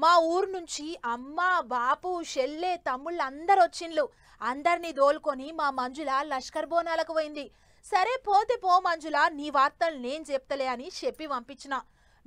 మా ఊరు నుంచి అమ్మ, బాపు, షెల్లె, తమ్ముళ్ళు అందరు వచ్చిండ్లు. అందరినీ దోలుకొని మా మంజుల లష్కర్ బోనాలకు పోయింది. సరే పోతే పో మంజుల, నీ వార్తలు నేను చెప్తలే అని చెప్పి పంపించిన.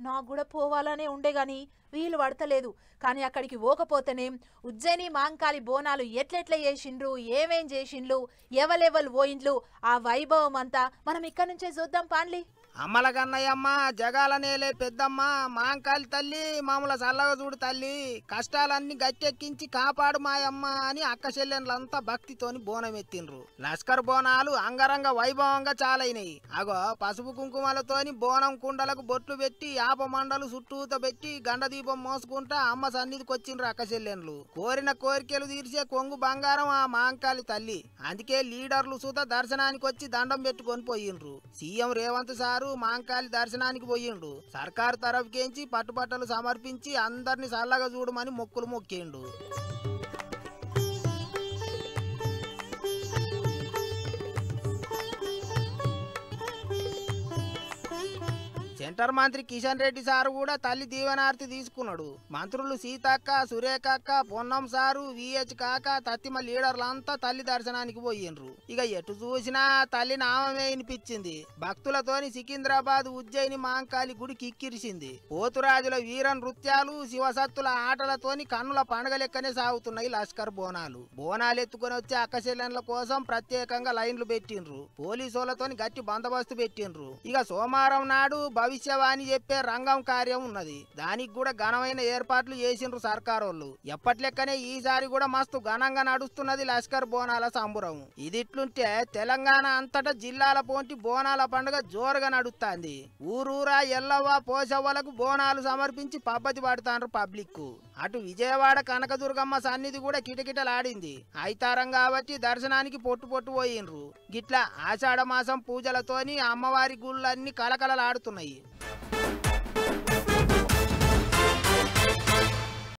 నాకు కూడా పోవాలనే ఉండే గాని వీలు పడతలేదు. కానీ అక్కడికి పోకపోతేనేం ఉజ్జయిని మాంకాళి బోనాలు ఎట్లెట్ల చేసిండ్రు, ఏమేం చేసిండ్లు, ఎవలెవలు పోయిండ్లు, ఆ వైభవం అంతా మనం ఇక్కడి నుంచే చూద్దాం పాండ్లి. అమ్మల కన్నయ్యమ్మ జగాల నేలే పెద్దమ్మ మాంకాలి తల్లి మామూల చల్లగా చూడు తల్లి కష్టాలన్నీ గట్టెక్కించి కాపాడు మాయమ్మ అని అక్క చెల్లెన్లంతా భక్తితోని బోనం ఎత్తిండ్రు. లష్కర్ బోనాలు అంగరంగ వైభవంగా చాలైనయి. అగో పసుపు కుంకుమలతోని బోనం కుండలకు బొట్లు పెట్టి యాప మండలు చుట్టూత పెట్టి గండ దీపం మోసుకుంటా అమ్మ సన్నిధికి వచ్చిండ్రు అక్క చెల్లెన్లు. కోరిన కోరికలు తీర్చే కొంగు బంగారం ఆ మాంకాలి తల్లి. అందుకే లీడర్లు సుత దర్శనానికి వచ్చి దండం పెట్టుకొని పోయిండ్రు. సీఎం రేవంత్ సారు మాంకాళి దర్శనానికి పోయిండు. సర్కారు తరఫుకేంచి పట్టుబట్టలు సమర్పించి అందరిని చల్లగా చూడమని మొక్కులు మొక్కిండు. సెంటర్ మంత్రి కిషన్ రెడ్డి సారు కూడా తల్లి దీవెనార్తి తీసుకున్నాడు. మంత్రులు సీతక్క, సురేఖక్క, పొన్నం సారు, విహెచ్ కాక తత్తిమ లీడర్లంతా తల్లి దర్శనానికి పోయిండ్రు. ఇక ఎటు చూసినా తల్లి నామమే వినిపించింది. భక్తులతోని సికింద్రాబాద్ ఉజ్జయిని మాంకాళి గుడి కిక్కిరిసింది. పోతురాజుల వీర నృత్యాలు, శివసత్తుల ఆటలతోని కన్నుల పండుగ లెక్కనే సాగుతున్నాయి లష్కర్ బోనాలు. బోనాలు ఎత్తుకొని వచ్చే అక్కచెల్లెన్ల కోసం ప్రత్యేకంగా లైన్లు పెట్టిండ్రు. పోలీసులతోని గట్టి బందోబస్తు పెట్టిండ్రు. ఇక సోమవారం నాడు భవిష్యవాణి చెప్పే రంగం కార్యం ఉన్నది. దానికి కూడా ఘనమైన ఏర్పాట్లు చేసిండ్రు సర్కారోళ్ళు. ఎప్పట్లెక్కనే ఈసారి కూడా మస్తు ఘనంగా నడుస్తున్నది లష్కర్ బోనాల సంబురం. ఇదిట్లుంటే తెలంగాణ అంతటా జిల్లాల పోంటి బోనాల పండుగ జోరుగా నడుస్తుంది. ఊరూరా ఎల్లవ్వ పోషవ్వలకు బోనాలు సమర్పించి పబ్బతి పడుతాండ్రు పబ్లిక్. అటు విజయవాడ కనకదుర్గమ్మ సన్నిధి కూడా కిటకిటలాడింది. ఐతారం కాబట్టి దర్శనానికి పొట్టు పోయిండ్రు. గిట్లా ఆషాఢ మాసం పూజలతోని అమ్మవారి గుళ్ళన్నీ కలకలలాడుతున్నాయి.